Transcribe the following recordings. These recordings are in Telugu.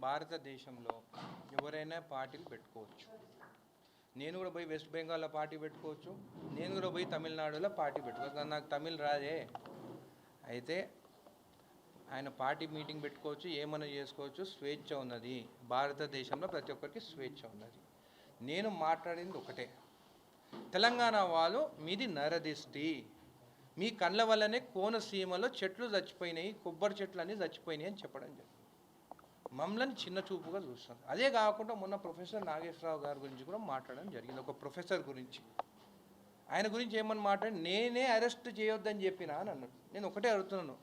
భారతదేశంలో ఎవరైనా పార్టీలు పెట్టుకోవచ్చు. నేను కూడా పోయి వెస్ట్ బెంగాల్లో పార్టీ పెట్టుకోవచ్చు, నేను కూడా పోయి తమిళనాడులో పార్టీ పెట్టుకోవచ్చు. నాకు తమిళ్ రాదే. అయితే ఆయన పార్టీ మీటింగ్ పెట్టుకోవచ్చు, ఏమైనా చేసుకోవచ్చు, స్వేచ్ఛ ఉన్నది. భారతదేశంలో ప్రతి ఒక్కరికి స్వేచ్ఛ ఉన్నది. నేను మాట్లాడింది ఒకటే, తెలంగాణ వాళ్ళు మీది నరదిష్టి, మీ కళ్ళ వల్లనే కోనసీమలో చెట్లు చచ్చిపోయినాయి, కొబ్బరి చెట్లు అన్నీ చచ్చిపోయినాయి అని చెప్పడం జరిగింది. మమ్మల్ని చిన్న చూపుగా చూస్తారు. అదే కాకుండా మొన్న ప్రొఫెసర్ నాగేశ్వరరావు గారి గురించి కూడా మాట్లాడడం జరిగింది. ఒక ప్రొఫెసర్ గురించి, ఆయన గురించి ఏమని మాట్లాడి, నేనే అరెస్ట్ చేయొద్దని చెప్పినా అని అన్నాడు. నేను ఒకటే అడుగుతున్నాను,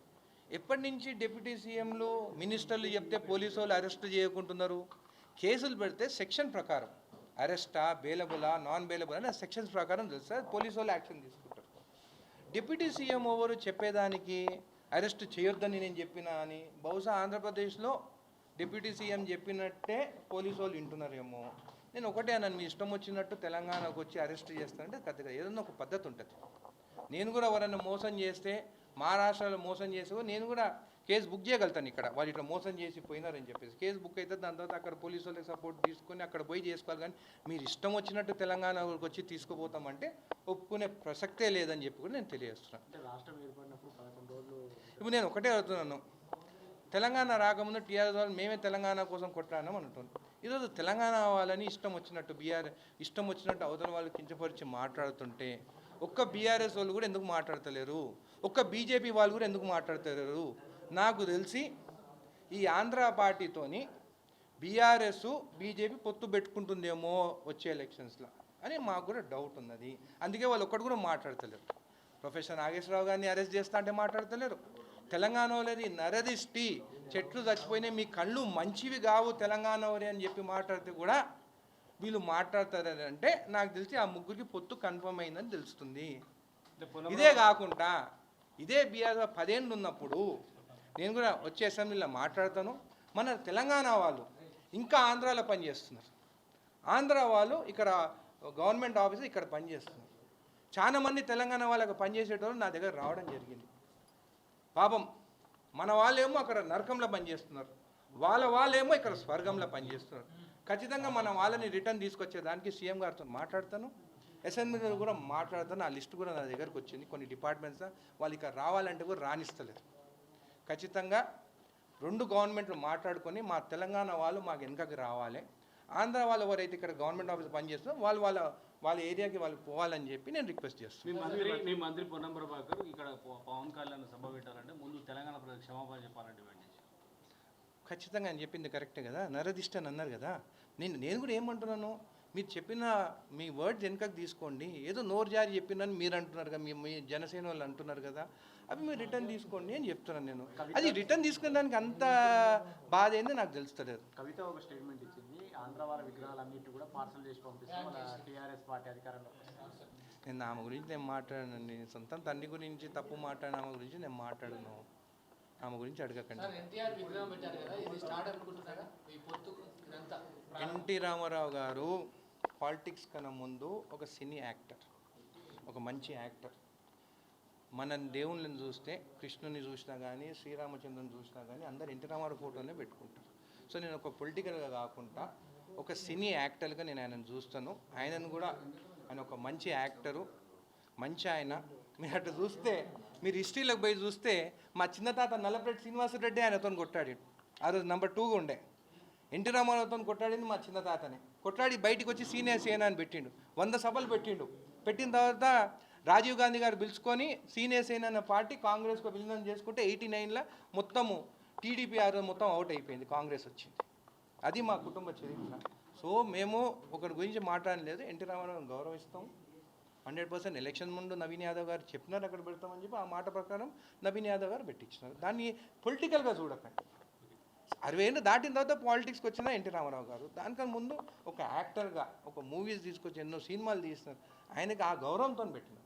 ఎప్పటి నుంచి డిప్యూటీ సీఎంలు మినిస్టర్లు చెప్తే పోలీసు వాళ్ళు అరెస్ట్ చేయకుంటున్నారు? కేసులు పెడితే సెక్షన్ ప్రకారం అరెస్టా, బెయిలబులా, నాన్ బెయిలబుల్ అని సెక్షన్స్ ప్రకారం తెలుస్తుంది, పోలీసు వాళ్ళు యాక్షన్ తీసుకుంటారు. డిప్యూటీ సీఎం ఎవరు చెప్పేదానికి అరెస్ట్ చేయొద్దని నేను చెప్పినా అని? బహుశా ఆంధ్రప్రదేశ్లో డిప్యూటీ సీఎం చెప్పినట్టే పోలీసు వాళ్ళు వింటున్నారేమో. నేను ఒకటే అన్నాను, మీ ఇష్టం వచ్చినట్టు తెలంగాణకు వచ్చి అరెస్ట్ చేస్తానంటే కరెక్ట్గా ఏదన్నా ఒక పద్ధతి ఉంటుంది. నేను కూడా ఎవరైనా మోసం చేస్తే, మహారాష్ట్రలో మోసం చేసి నేను కూడా కేసు బుక్ చేయగలుగుతాను. ఇక్కడ వాళ్ళు ఇట్లా మోసం చేసి పోయినారని చెప్పేసి కేసు బుక్ అయితే దాని తర్వాత అక్కడ పోలీసు వాళ్ళకి సపోర్ట్ తీసుకొని అక్కడ పోయి చేసుకోవాలి. కానీ మీరు ఇష్టం వచ్చినట్టు తెలంగాణకు వచ్చి తీసుకుపోతామంటే ఒప్పుకునే ప్రసక్తే లేదని చెప్పి కూడా నేను తెలియజేస్తున్నాను. ఇప్పుడు నేను ఒకటే అడుగుతున్నాను, తెలంగాణ రాకముందు టీఆర్ఎస్ వాళ్ళు మేమే తెలంగాణ కోసం కొట్లాడినాం అంటున్నాం. ఈరోజు తెలంగాణ వాళ్ళని ఇష్టం వచ్చినట్టు ఇష్టం వచ్చినట్టు అవతల వాళ్ళు కించపరిచి మాట్లాడుతుంటే ఒక్క బీఆర్ఎస్ వాళ్ళు కూడా ఎందుకు మాట్లాడతలేరు? ఒక్క బీజేపీ వాళ్ళు కూడా ఎందుకు మాట్లాడతలేరు? నాకు తెలిసి ఈ ఆంధ్ర పార్టీతోని బీఆర్ఎస్ బీజేపీ పొత్తు పెట్టుకుంటుందేమో వచ్చే ఎలక్షన్స్లో అని మాకు కూడా డౌట్ ఉన్నది. అందుకే వాళ్ళు ఒక్కటి కూడా మాట్లాడతలేరు. ప్రొఫెసర్ నాగేశ్వరరావు గారిని అరెస్ట్ చేస్తా అంటే మాట్లాడతలేరు. తెలంగాణ వాళ్ళది నరదిష్టి, చెట్లు చచ్చిపోయినాయి, మీ కళ్ళు మంచివి కావు తెలంగాణ వారి అని చెప్పి మాట్లాడితే కూడా వీళ్ళు మాట్లాడతారని అంటే నాకు తెలిసి ఆ ముగ్గురికి పొత్తు కన్ఫర్మ్ అయిందని తెలుస్తుంది. ఇదే కాకుండా ఇదే బీఆర్ 10 ఏళ్ళు ఉన్నప్పుడు నేను కూడా వచ్చే అసెంబ్లీలో మాట్లాడతాను. మన తెలంగాణ వాళ్ళు ఇంకా ఆంధ్రాలో పనిచేస్తున్నారు, ఆంధ్ర వాళ్ళు ఇక్కడ గవర్నమెంట్ ఆఫీసు ఇక్కడ పనిచేస్తున్నారు. చాలామంది తెలంగాణ వాళ్ళకి పనిచేసేటోళ్ళు నా దగ్గర రావడం జరిగింది. పాపం మన వాళ్ళేమో అక్కడ నరకంలో పనిచేస్తున్నారు, వాళ్ళేమో ఇక్కడ స్వర్గంలో పనిచేస్తున్నారు. ఖచ్చితంగా మన వాళ్ళని రిటర్న్ తీసుకొచ్చేదానికి సీఎం గారితో మాట్లాడతాను, అసెంబ్లీలో కూడా మాట్లాడతాను. ఆ లిస్ట్ కూడా నా దగ్గరకు వచ్చింది. కొన్ని డిపార్ట్మెంట్స్ వాళ్ళు ఇక్కడ రావాలంటే కూడా రాణిస్తలేరు. ఖచ్చితంగా 2 గవర్నమెంట్లు మాట్లాడుకొని మా తెలంగాణ వాళ్ళు మాకు వెనకకి రావాలి, ఆంధ్ర వాళ్ళు ఎవరైతే ఇక్కడ గవర్నమెంట్ ఆఫీస్ పనిచేస్తున్నారో వాళ్ళ ఏరియాకి వాళ్ళు పోవాలని చెప్పి నేను రిక్వెస్ట్ చేస్తున్నాను. మీ మంత్రి పొన్నం ప్రభాకర్ ఇక్కడ పవన్ కళ్యాణ్ సభ పెట్టాలంటే ముందు తెలంగాణ ప్రజలకు క్షమాపణ చెప్పాలని డిమాండ్ చేశారు. ఖచ్చితంగా అని చెప్పింది కరెక్టే కదా, నరదిష్టి అని అన్నారు కదా. నేను కూడా ఏమంటున్నాను, మీరు చెప్పిన మీ వర్డ్స్ వెనకకి తీసుకోండి. ఏదో నోరు జారి చెప్పినని మీరు అంటున్నారు కదా, మీ జనసేన వాళ్ళు అంటున్నారు కదా, అవి మీరు రిటర్న్ తీసుకోండి అని చెప్తున్నాను నేను. అది రిటర్న్ తీసుకునే దానికి అంత బాధ ఏందో నాకు తెలుస్తలేదు. కవిత ఒక స్టేట్మెంట్ ఇచ్చింది, ఆంధ్ర వాళ్ళ విగ్రహాలన్నింటి కూడా పార్సల్ చేసి పంపిస్తాం టీఆర్ఎస్ పార్టీ అధికారంలో. నేను ఆమె గురించి నేను మాట్లాడానండి. సొంతం తండ్రి గురించి తప్పు మాట్లాడిన ఆమె గురించి నేను మాట్లాడను. ఆమె గురించి అడగకండి. ఎన్టీ రామారావు గారు పాలిటిక్స్ కన్నా ముందు ఒక సినీ యాక్టర్, ఒక మంచి యాక్టర్. మన దేవుళ్ళని చూస్తే కృష్ణుని చూసినా కానీ, శ్రీరామచంద్రుని చూసినా కానీ అందరు ఎన్టీ రామారావు ఫోటోనే పెట్టుకుంటారు. సో నేను ఒక పొలిటికల్గా కాకుండా ఒక సినీ యాక్టర్గా నేను ఆయనను చూస్తాను. ఆయనను కూడా ఆయన ఒక మంచి యాక్టరు, మంచి ఆయన. మీరు అట్లా చూస్తే, మీరు హిస్టరీలోకి పోయి చూస్తే మా చిన్న తాత నల్లపరెడ్డి శ్రీనివాసరెడ్డి ఆయనతో కొట్టాడు. ఆ రోజు నెంబర్ 2గా ఉండే. ఎన్టీ రామారావుతో కొట్టాడింది మా చిన్న తాతనే. కొట్లాడి బయటికి వచ్చి సీనియర్ సేన అని పెట్టిండు, 100 సభలు పెట్టిండు. పెట్టిన తర్వాత రాజీవ్ గాంధీ గారు పిలుచుకొని సీనియర్ సేన అనే పార్టీ కాంగ్రెస్కు విలీనం చేసుకుంటే 89లో మొత్తము టీడీపీ ఆ రోజు మొత్తం అవుట్ అయిపోయింది, కాంగ్రెస్ వచ్చింది. అది మా కుటుంబ చరిత్ర. సో మేము ఒకరి గురించి మాట్లాడలేదు, ఎన్టీ రామారావుని గౌరవిస్తాం 100%. ఎలక్షన్ ముందు నవీన్ యాదవ్ గారు చెప్పినారు అక్కడ పెడతామని చెప్పి ఆ మాట ప్రకారం నవీన్ యాదవ్ గారు పెట్టించినారు. దాన్ని పొలిటికల్గా చూడకండి. 60 ఏళ్ళు దాటిన తర్వాత పాలిటిక్స్కి వచ్చిన ఎన్టీ రామారావు గారు, దానికన్నా ముందు ఒక యాక్టర్గా ఒక మూవీస్ తీసుకొచ్చి ఎన్నో సినిమాలు తీస్తున్నారు. ఆయనకి ఆ గౌరవంతో పెట్టినారు.